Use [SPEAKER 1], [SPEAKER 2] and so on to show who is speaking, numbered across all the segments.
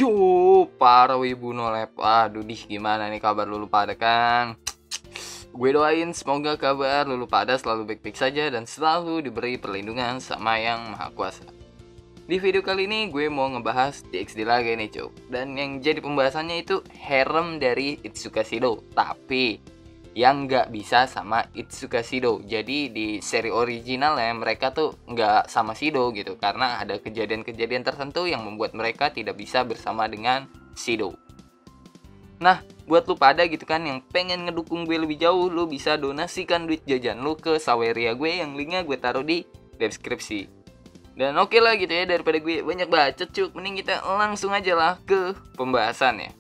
[SPEAKER 1] Yo, para wibu nolep. Aduh, gimana nih kabar lulu pada kan? Gue doain semoga kabar lulu pada selalu baik-baik saja dan selalu diberi perlindungan sama yang maha kuasa. Di video kali ini gue mau ngebahas DxD lagi nih cuk. Dan yang jadi pembahasannya itu harem dari Itsuka Shido. Tapi yang nggak bisa sama Itsuka Shido. Jadi di seri originalnya mereka tuh nggak sama Shido gitu. Karena ada kejadian-kejadian tertentu yang membuat mereka tidak bisa bersama dengan Shido. Nah, buat lu pada gitu kan yang pengen ngedukung gue lebih jauh, lu bisa donasikan duit jajan lu ke Saweria gue yang linknya gue taruh di deskripsi. Dan oke lah gitu ya, daripada gue banyak bacot cuk, mending kita langsung aja lah ke pembahasannya.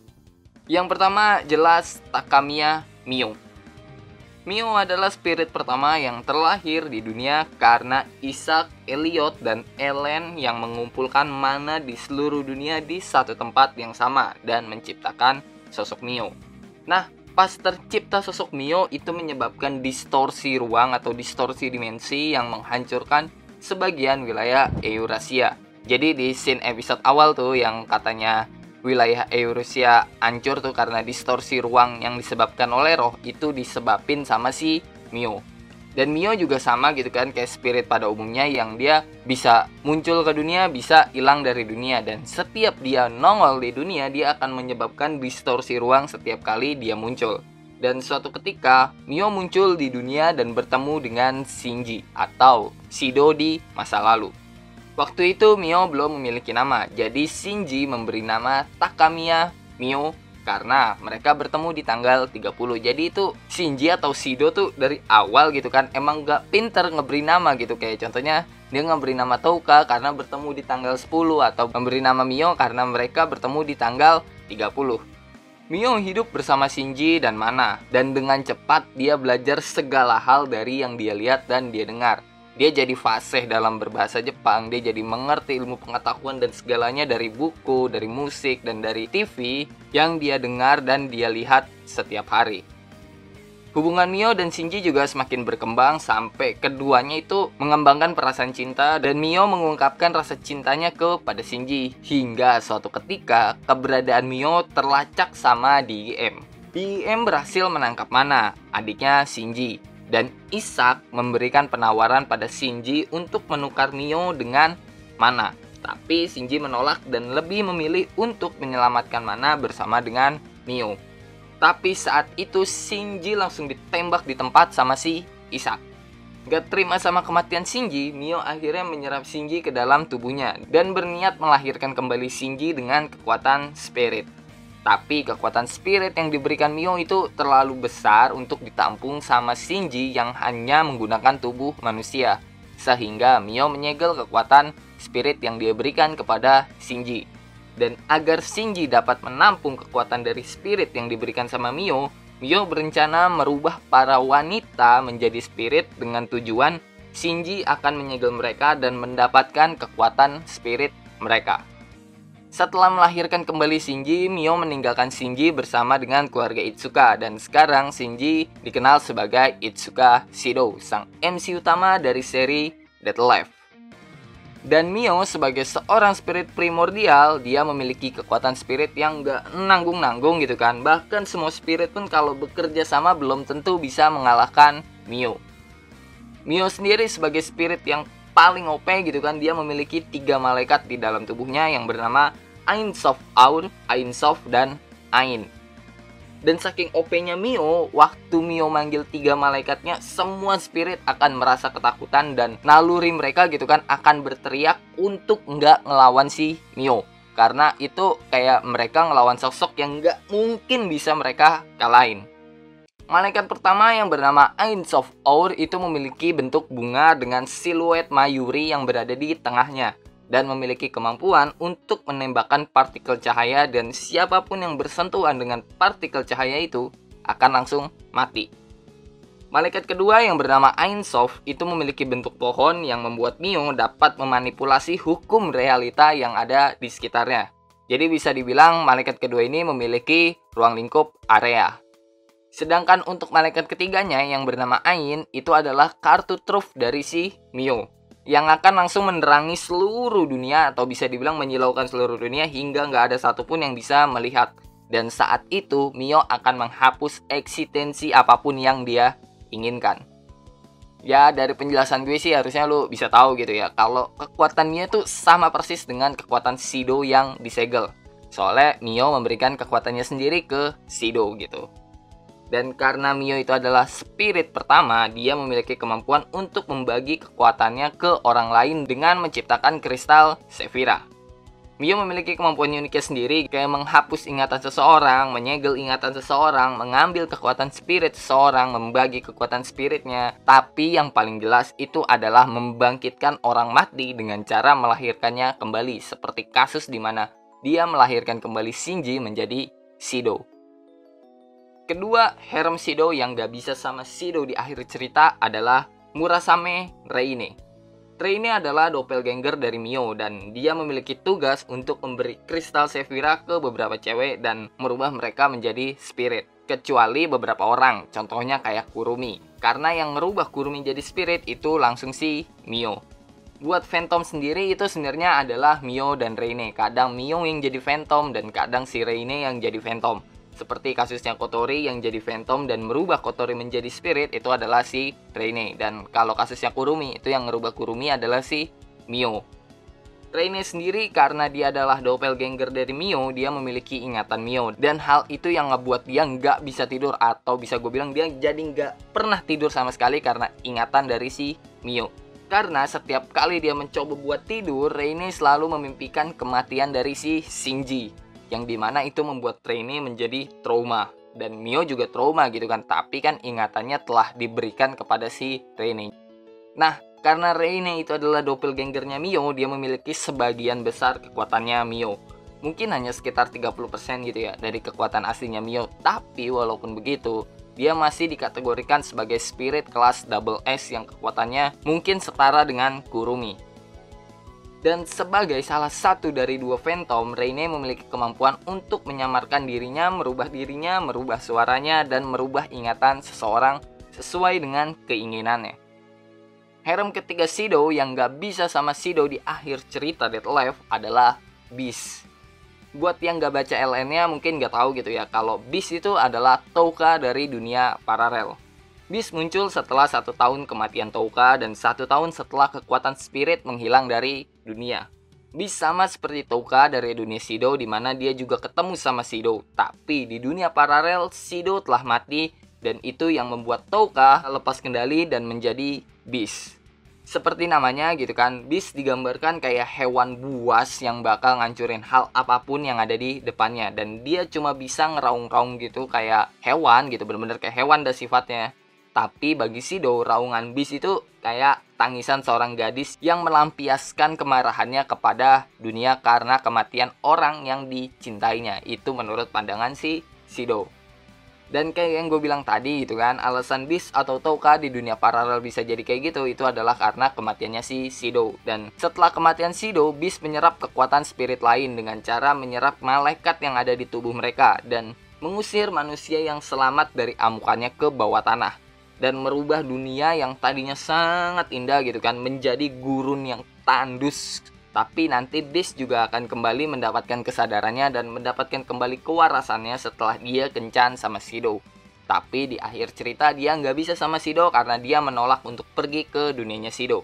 [SPEAKER 1] Yang pertama jelas Takamiya Mio. Mio adalah spirit pertama yang terlahir di dunia karena Isaac, Elliot, dan Ellen yang mengumpulkan mana di seluruh dunia di satu tempat yang sama dan menciptakan sosok Mio. Nah, pas tercipta sosok Mio itu menyebabkan distorsi ruang atau distorsi dimensi yang menghancurkan sebagian wilayah Eurasia. Jadi di scene episode awal tuh yang katanya wilayah Eurasia hancur tuh karena distorsi ruang yang disebabkan oleh roh, itu disebabin sama si Mio. Dan Mio juga sama gitu kan kayak spirit pada umumnya yang dia bisa muncul ke dunia, bisa hilang dari dunia. Dan setiap dia nongol di dunia, dia akan menyebabkan distorsi ruang setiap kali dia muncul. Dan suatu ketika, Mio muncul di dunia dan bertemu dengan Shinji atau Shido di masa lalu. Waktu itu Mio belum memiliki nama, jadi Shinji memberi nama Takamiya Mio karena mereka bertemu di tanggal 30. Jadi itu Shinji atau Shido tuh dari awal gitu kan emang gak pinter ngeberi nama gitu. Kayak contohnya dia ngeberi nama Touka karena bertemu di tanggal 10, atau memberi nama Mio karena mereka bertemu di tanggal 30. Mio hidup bersama Shinji dan Mana, dan dengan cepat dia belajar segala hal dari yang dia lihat dan dia dengar. Dia jadi fasih dalam berbahasa Jepang, dia jadi mengerti ilmu pengetahuan dan segalanya dari buku, dari musik, dan dari TV yang dia dengar dan dia lihat setiap hari. Hubungan Mio dan Shinji juga semakin berkembang sampai keduanya itu mengembangkan perasaan cinta dan Mio mengungkapkan rasa cintanya kepada Shinji. Hingga suatu ketika keberadaan Mio terlacak sama DIM. DIM berhasil menangkap Mana, adiknya Shinji. Dan Isaac memberikan penawaran pada Shinji untuk menukar Mio dengan Mana. Tapi Shinji menolak dan lebih memilih untuk menyelamatkan Mana bersama dengan Mio. Tapi saat itu Shinji langsung ditembak di tempat sama si Isaac. Gak terima sama kematian Shinji, Mio akhirnya menyerap Shinji ke dalam tubuhnya dan berniat melahirkan kembali Shinji dengan kekuatan spirit. Tapi kekuatan spirit yang diberikan Mio itu terlalu besar untuk ditampung sama Shinji yang hanya menggunakan tubuh manusia. Sehingga Mio menyegel kekuatan spirit yang dia berikan kepada Shinji. Dan agar Shinji dapat menampung kekuatan dari spirit yang diberikan sama Mio, Mio berencana merubah para wanita menjadi spirit dengan tujuan Shinji akan menyegel mereka dan mendapatkan kekuatan spirit mereka. Setelah melahirkan kembali Shinji, Mio meninggalkan Shinji bersama dengan keluarga Itsuka. Dan sekarang Shinji dikenal sebagai Itsuka Shido, sang MC utama dari seri Dead Life. Dan Mio sebagai seorang spirit primordial, dia memiliki kekuatan spirit yang gak nanggung-nanggung gitu kan. Bahkan semua spirit pun kalau bekerja sama belum tentu bisa mengalahkan Mio. Mio sendiri sebagai spirit yang paling OP gitu kan, dia memiliki 3 malaikat di dalam tubuhnya yang bernama Ain Sof Aur, Ain Sof, dan Ain. Dan saking OP-nya Mio, waktu Mio manggil 3 malaikatnya, semua spirit akan merasa ketakutan dan naluri mereka gitu kan akan berteriak untuk nggak ngelawan si Mio. Karena itu kayak mereka ngelawan sosok yang nggak mungkin bisa mereka kalahin. Malaikat pertama yang bernama Ain Sof Aur itu memiliki bentuk bunga dengan siluet Mayuri yang berada di tengahnya. Dan memiliki kemampuan untuk menembakkan partikel cahaya dan siapapun yang bersentuhan dengan partikel cahaya itu akan langsung mati. Malaikat kedua yang bernama Ain Sof itu memiliki bentuk pohon yang membuat Mio dapat memanipulasi hukum realita yang ada di sekitarnya. Jadi bisa dibilang malaikat kedua ini memiliki ruang lingkup area. Sedangkan untuk malaikat ketiganya yang bernama Ain itu adalah kartu truf dari si Mio. yang akan langsung menerangi seluruh dunia, atau bisa dibilang menyilaukan seluruh dunia hingga nggak ada satupun yang bisa melihat. Dan saat itu Mio akan menghapus eksistensi apapun yang dia inginkan. Ya dari penjelasan gue sih harusnya lu bisa tahu gitu ya, kalau kekuatan Mio itu sama persis dengan kekuatan Shido yang disegel. Soalnya Mio memberikan kekuatannya sendiri ke Shido gitu. Dan karena Mio itu adalah spirit pertama, dia memiliki kemampuan untuk membagi kekuatannya ke orang lain dengan menciptakan kristal Sephira. Mio memiliki kemampuan uniknya sendiri, kayak menghapus ingatan seseorang, menyegel ingatan seseorang, mengambil kekuatan spirit seseorang, membagi kekuatan spiritnya. Tapi yang paling jelas itu adalah membangkitkan orang mati dengan cara melahirkannya kembali, seperti kasus di mana dia melahirkan kembali Shinji menjadi Shido. Kedua, harem Shido yang gak bisa sama Shido di akhir cerita adalah Murasame Reine. Reine adalah doppelganger dari Mio dan dia memiliki tugas untuk memberi kristal Sephira ke beberapa cewek dan merubah mereka menjadi spirit. Kecuali beberapa orang, contohnya kayak Kurumi. Karena yang merubah Kurumi jadi spirit itu langsung si Mio. Buat Phantom sendiri itu sebenarnya adalah Mio dan Reine. Kadang Mio yang jadi Phantom dan kadang si Reine yang jadi Phantom. Seperti kasusnya Kotori yang jadi Phantom dan merubah Kotori menjadi Spirit, itu adalah si Reine. Dan kalau kasusnya Kurumi, itu yang merubah Kurumi adalah si Mio. Reine sendiri karena dia adalah doppelganger dari Mio, dia memiliki ingatan Mio. Dan hal itu yang ngebuat dia nggak bisa tidur, atau bisa gue bilang dia jadi nggak pernah tidur sama sekali karena ingatan dari si Mio. Karena setiap kali dia mencoba buat tidur, Reine selalu memimpikan kematian dari si Shinji, yang dimana itu membuat Reine menjadi trauma. Dan Mio juga trauma gitu kan, tapi kan ingatannya telah diberikan kepada si Reine. Nah, karena Reine itu adalah doppelgangernya Mio, dia memiliki sebagian besar kekuatannya Mio. Mungkin hanya sekitar 30% gitu ya dari kekuatan aslinya Mio. Tapi walaupun begitu, dia masih dikategorikan sebagai spirit kelas double S yang kekuatannya mungkin setara dengan Kurumi. Dan sebagai salah satu dari dua Phantom, Reine memiliki kemampuan untuk menyamarkan dirinya, merubah suaranya, dan merubah ingatan seseorang sesuai dengan keinginannya. Harem ketiga Shido yang gak bisa sama Shido di akhir cerita Dead Life adalah Beast. Buat yang gak baca LN-nya mungkin gak tahu gitu ya, kalau Beast itu adalah Touka dari dunia paralel. Beast muncul setelah 1 tahun kematian Touka dan 1 tahun setelah kekuatan spirit menghilang dari dunia. Beast sama seperti Touka dari dunia Shido, di mana dia juga ketemu sama Shido. Tapi di dunia paralel, Shido telah mati dan itu yang membuat Touka lepas kendali dan menjadi Beast. Seperti namanya gitu kan, Beast digambarkan kayak hewan buas yang bakal ngancurin hal apapun yang ada di depannya. Dan dia cuma bisa ngeraung-raung gitu kayak hewan gitu, bener-bener kayak hewan dah sifatnya. Tapi bagi Shido, raungan Beast itu kayak tangisan seorang gadis yang melampiaskan kemarahannya kepada dunia karena kematian orang yang dicintainya. Itu menurut pandangan si Shido. Dan kayak yang gue bilang tadi gitu kan, alasan Beast atau Touka di dunia paralel bisa jadi kayak gitu, itu adalah karena kematiannya si Shido. Dan setelah kematian Shido, Beast menyerap kekuatan spirit lain dengan cara menyerap malaikat yang ada di tubuh mereka dan mengusir manusia yang selamat dari amukannya ke bawah tanah. Dan merubah dunia yang tadinya sangat indah gitu kan menjadi gurun yang tandus. Tapi nanti Beast juga akan kembali mendapatkan kesadarannya dan mendapatkan kembali kewarasannya setelah dia kencan sama Shido. Tapi di akhir cerita dia nggak bisa sama Shido karena dia menolak untuk pergi ke dunianya Shido.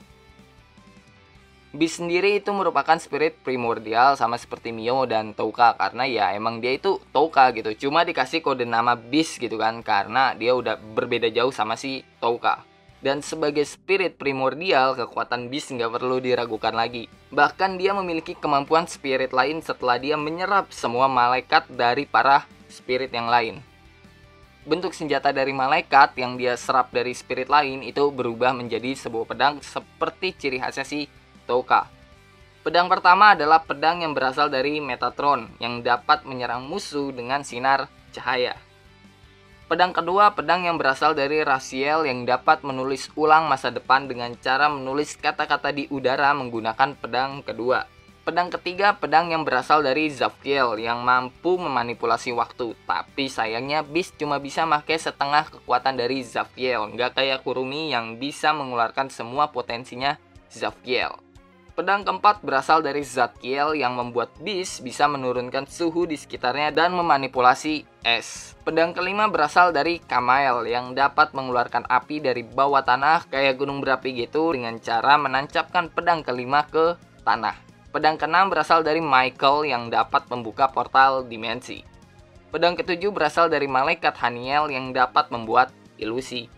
[SPEAKER 1] Beast sendiri itu merupakan spirit primordial sama seperti Mio dan Touka, karena ya emang dia itu Touka gitu. Cuma dikasih kode nama Beast gitu kan karena dia udah berbeda jauh sama si Touka. Dan sebagai spirit primordial, kekuatan Beast nggak perlu diragukan lagi. Bahkan dia memiliki kemampuan spirit lain setelah dia menyerap semua malaikat dari para spirit yang lain. Bentuk senjata dari malaikat yang dia serap dari spirit lain itu berubah menjadi sebuah pedang seperti ciri khasnya si Touka. Pedang pertama adalah pedang yang berasal dari Metatron yang dapat menyerang musuh dengan sinar cahaya. Pedang kedua, pedang yang berasal dari Raziel yang dapat menulis ulang masa depan dengan cara menulis kata-kata di udara menggunakan pedang kedua. Pedang ketiga, pedang yang berasal dari Zapkiel yang mampu memanipulasi waktu. Tapi sayangnya Beast cuma bisa pakai setengah kekuatan dari Zapkiel, nggak kayak Kurumi yang bisa mengeluarkan semua potensinya Zadkiel. Pedang keempat berasal dari Zadkiel yang membuat Beast bisa menurunkan suhu di sekitarnya dan memanipulasi es. Pedang kelima berasal dari Kamael yang dapat mengeluarkan api dari bawah tanah kayak gunung berapi gitu dengan cara menancapkan pedang kelima ke tanah. Pedang keenam berasal dari Michael yang dapat membuka portal dimensi. Pedang ketujuh berasal dari malaikat Haniel yang dapat membuat ilusi.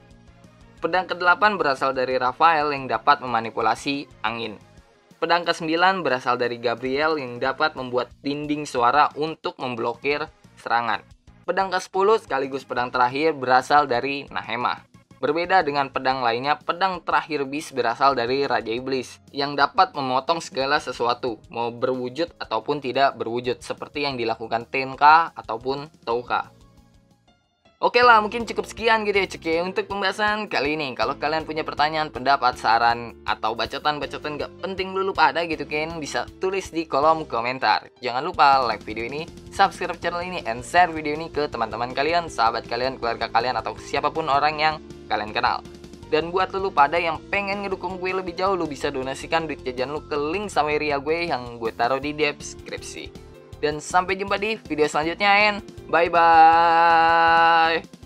[SPEAKER 1] Pedang kedelapan berasal dari Raphael yang dapat memanipulasi angin. Pedang ke-9 berasal dari Gabriel yang dapat membuat dinding suara untuk memblokir serangan. Pedang ke-10 sekaligus pedang terakhir berasal dari Nahemah. Berbeda dengan pedang lainnya, pedang terakhir Beast berasal dari Raja Iblis yang dapat memotong segala sesuatu, mau berwujud ataupun tidak berwujud, seperti yang dilakukan Tenka ataupun Touka. Oke lah, mungkin cukup sekian gitu ya cuy untuk pembahasan kali ini. Kalau kalian punya pertanyaan, pendapat, saran, atau bacotan-bacotan gak penting dulu pada gitu kan, bisa tulis di kolom komentar. Jangan lupa like video ini, subscribe channel ini, and share video ini ke teman-teman kalian, sahabat kalian, keluarga kalian, atau siapapun orang yang kalian kenal. Dan buat lu pada yang pengen ngedukung gue lebih jauh, lu bisa donasikan duit jajan lu ke link Saweria gue yang gue taruh di deskripsi. Dan sampai jumpa di video selanjutnya, and bye-bye.